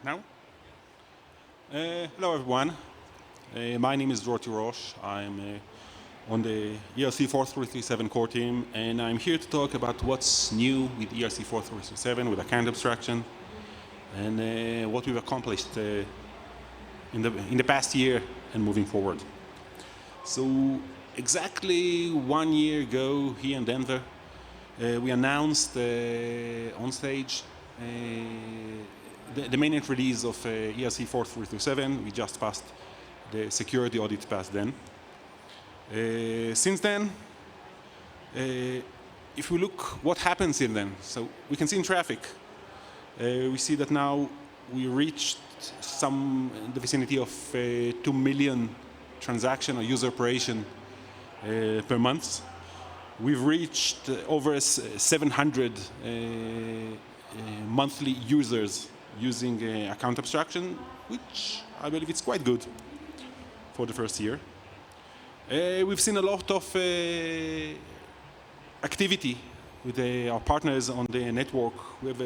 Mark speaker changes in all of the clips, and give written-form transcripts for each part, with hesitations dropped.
Speaker 1: Now? Hello, everyone. My name is Dror Tirosh. I'm on the ERC-4337 core team, and I'm here to talk about what's new with ERC-4337, with account abstraction, and what we've accomplished in the past year and moving forward. So exactly 1 year ago here in Denver, we announced on stage the mainnet release of ERC-4337. We just passed the security audit pass then. Since then, if we look what happens in then, so we can see in traffic, we see that now we reached some in the vicinity of 2 million transaction or user operation per month. We've reached over 700 monthly users using account abstraction, which I believe it's quite good for the first year. We've seen a lot of activity with our partners on the network. We have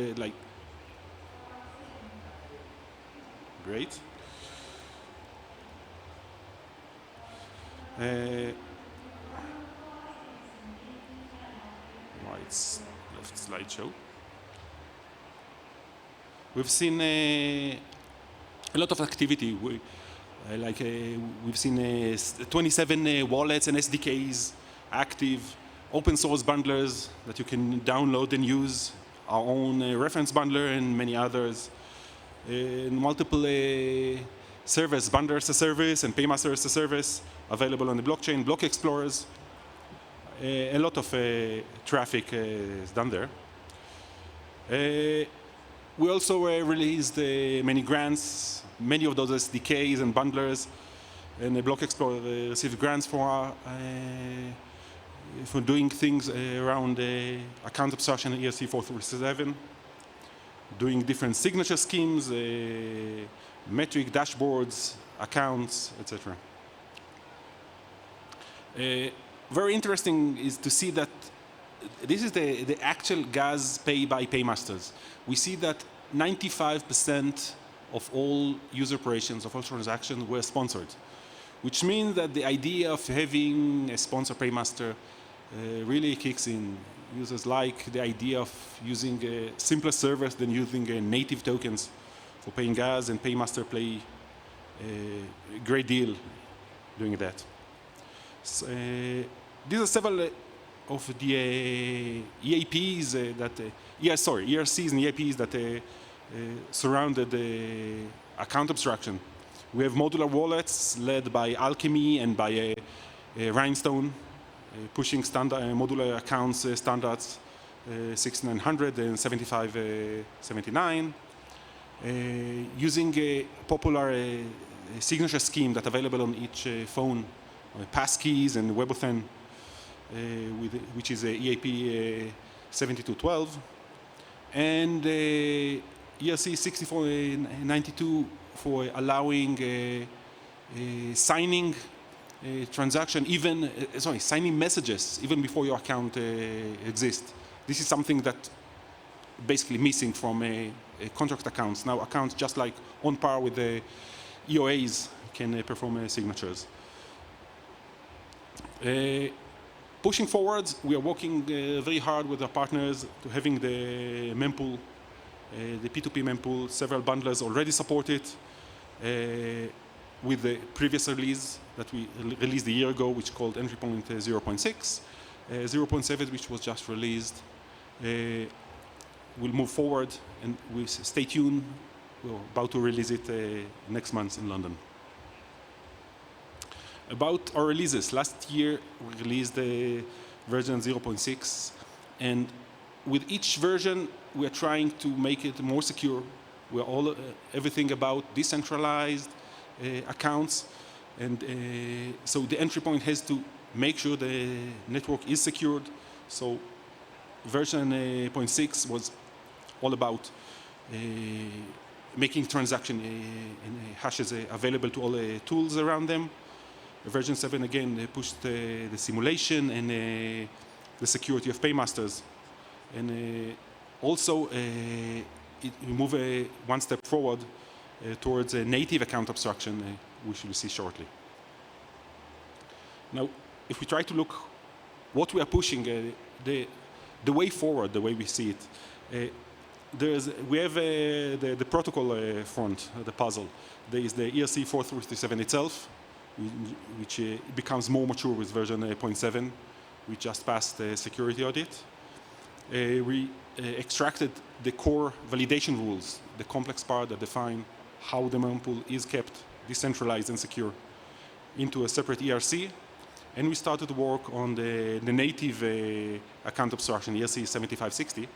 Speaker 1: great. It's left slideshow. We've seen a lot of activity. We've seen 27 wallets and SDKs active, open source bundlers that you can download and use, our own reference bundler and many others, multiple servers, bundlers as a service and paymaster as a service available on the blockchain, block explorers. A lot of traffic is done there. We also released many grants. Many of those SDKs and bundlers and the Block Explorer received grants for doing things around account abstraction in ERC-4337, doing different signature schemes, metric dashboards, accounts, etc. Very interesting is to see that this is the actual gas pay by paymasters. We see that 95% of all user operations, of all transactions were sponsored, which means that the idea of having a sponsor paymaster really kicks in. Users like the idea of using a simpler service than using native tokens for paying gas, and paymaster play a great deal doing that. So, these are several of the EAPs ERCs and EAPs that surrounded the account abstraction. We have modular wallets led by Alchemy and by Rhinestone, pushing standard modular accounts standards 6900 and 7579, using a popular signature scheme that's available on each phone, passkeys and WebAuthn, which is a EAP 7212, and ERC-6492 for allowing signing transaction, signing messages even before your account exists. This is something that basically missing from contract accounts. Now accounts just like on par with the EOAs can perform signatures. Pushing forward, we are working very hard with our partners to having the mempool, the P2P mempool. Several bundlers already support it with the previous release that we released a year ago, which is called entry point 0.6. 0.7, which was just released, will move forward, and we stay tuned. We're about to release it next month in London. About our releases, last year we released the version 0.6, and with each version we are trying to make it more secure. We're everything about decentralized accounts, and so the entry point has to make sure the network is secured. So version 0.6 was all about making transaction and hashes available to all the tools around them. Version 7 again pushed the simulation and the security of paymasters, and also we move one step forward towards a native account abstraction, which we'll see shortly. Now, if we try to look what we are pushing, the way forward, the way we see it, we have the protocol front, the puzzle. There is the ERC-4337 itself, which becomes more mature with version 0.7. We just passed the security audit. We extracted the core validation rules, the complex part that define how the mempool is kept decentralized and secure, into a separate ERC. And we started to work on the native account abstraction, ERC-4337,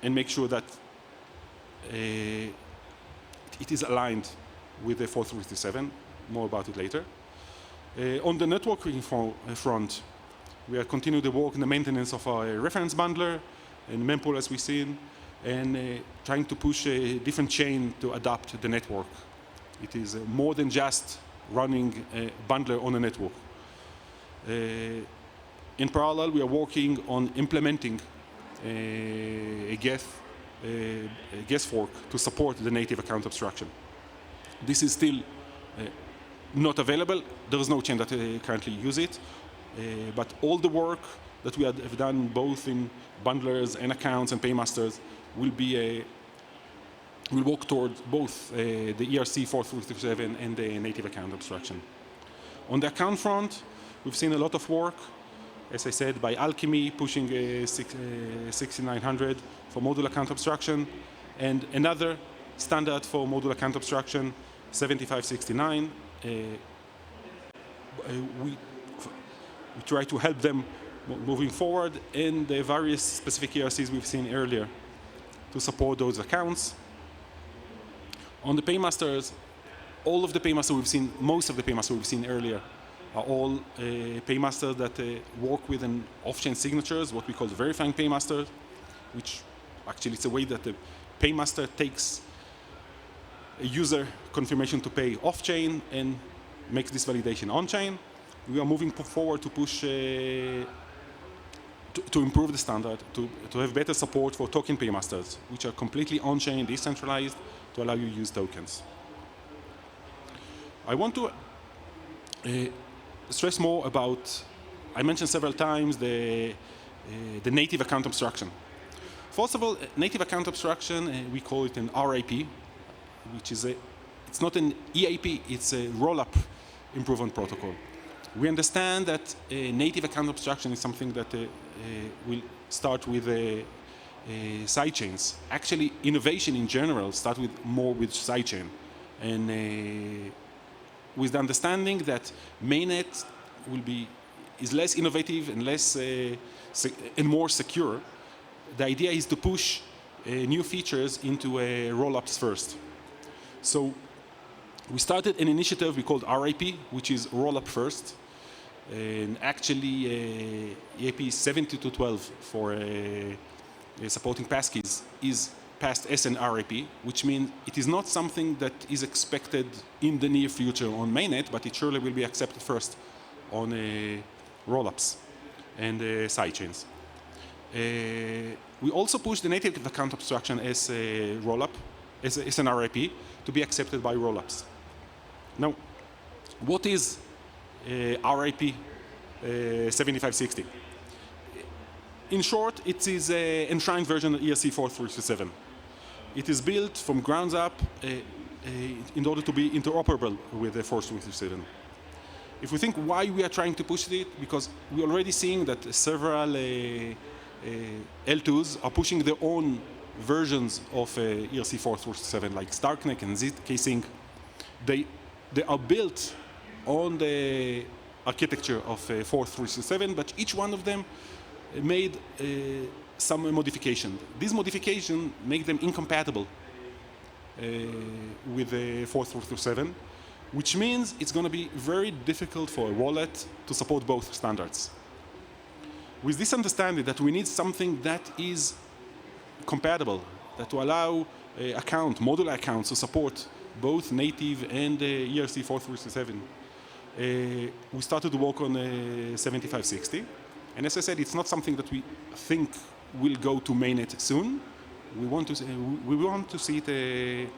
Speaker 1: and make sure that it is aligned with the 4337. More about it later. On the networking front, we are continuing to work in the maintenance of our reference bundler and mempool, as we've seen, and trying to push a different chain to adapt the network. It is more than just running a bundler on a network. In parallel, we are working on implementing a guest fork to support the native account abstraction. This is still not available. There is no chain that currently use it. But all the work that we have done, both in bundlers and accounts and paymasters, will work towards both the ERC-4337 and the native account abstraction. On the account front, we've seen a lot of work, as I said, by Alchemy pushing 6900 for modular account abstraction, and another standard for modular account abstraction, 7569. We try to help them moving forward in the various specific ERCs we've seen earlier to support those accounts. On the paymasters, all of the paymasters we've seen, most of the paymasters we've seen earlier, are all paymasters that work with an off-chain signatures, what we call verifying paymasters, which actually it's a way that the paymaster takes a user confirmation to pay off-chain and makes this validation on-chain. We are moving forward to push to improve the standard, to have better support for token paymasters, which are completely on-chain, decentralized, to allow you to use tokens. I want to stress more about, I mentioned several times, the native account abstraction. First of all, native account abstraction, we call it an RAP, which is it's not an EAP, it's a roll-up improvement protocol. We understand that native account abstraction is something that will start with sidechains. Actually, innovation in general starts more with sidechain. And with the understanding that mainnet is less innovative and and more secure, the idea is to push new features into roll-ups first. So we started an initiative we called RAP, which is roll-up first. And actually, EAP 7212 for supporting passkeys is passed as an RAP, which means it is not something that is expected in the near future on mainnet, but it surely will be accepted first on roll-ups and sidechains. We also pushed the native account abstraction as a roll-up, as an RAP, to be accepted by roll-ups. Now, what is RAP 7560? In short, it is an enshrined version of ERC-4337. It is built from ground up in order to be interoperable with the 4337. If we think why we are trying to push it, because we're already seeing that several L2s are pushing their own versions of ERC-4337, like Starknet and ZK-Sync. They are built on the architecture of 4337, but each one of them made some modification. These modifications make them incompatible with the 4337, which means it's going to be very difficult for a wallet to support both standards. With this understanding that we need something that is compatible, that will allow modular accounts to support both native and ERC-4337, we started to work on 7560. And as I said, it's not something that we think will go to mainnet soon. We want to see it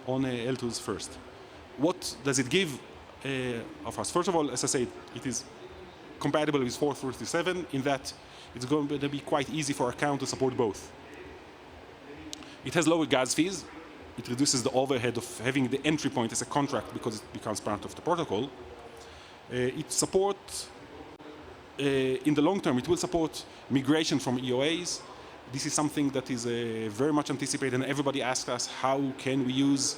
Speaker 1: on L2s first. What does it give of us? First of all, as I said, it is compatible with 4337 in that it's going to be quite easy for account to support both. It has lower gas fees. It reduces the overhead of having the entry point as a contract because it becomes part of the protocol. It supports, in the long term, it will support migration from EOAs. This is something that is very much anticipated, and everybody asks us, how can we use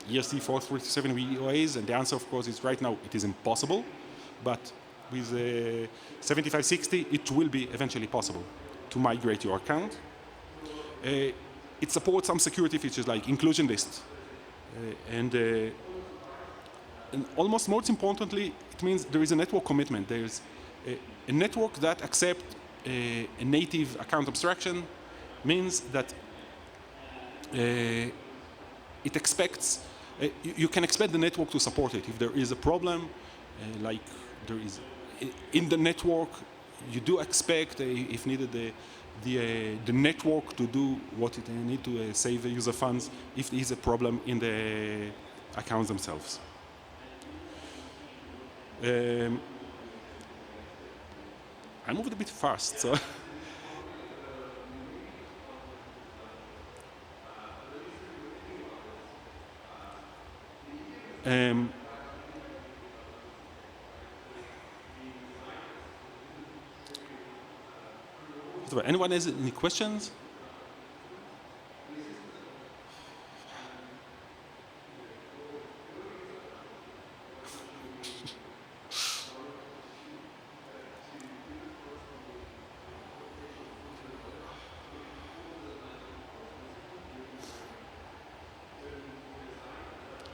Speaker 1: ERC-4337 with EOAs? And the answer, of course, is right now it is impossible. But with 7560, it will be eventually possible to migrate your account. It supports some security features like inclusion list. And almost most importantly, it means there is a network commitment. There's a network that accepts a native account abstraction means that it expects, you can expect the network to support it. If there is a problem, like there is in the network, you do expect, if needed, the network to do what it need to save the user funds if there is a problem in the accounts themselves. I moved a bit fast, so. Anyone has any questions?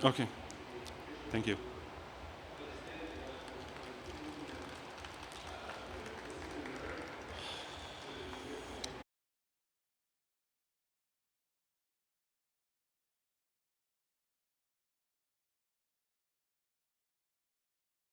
Speaker 1: Okay, thank you.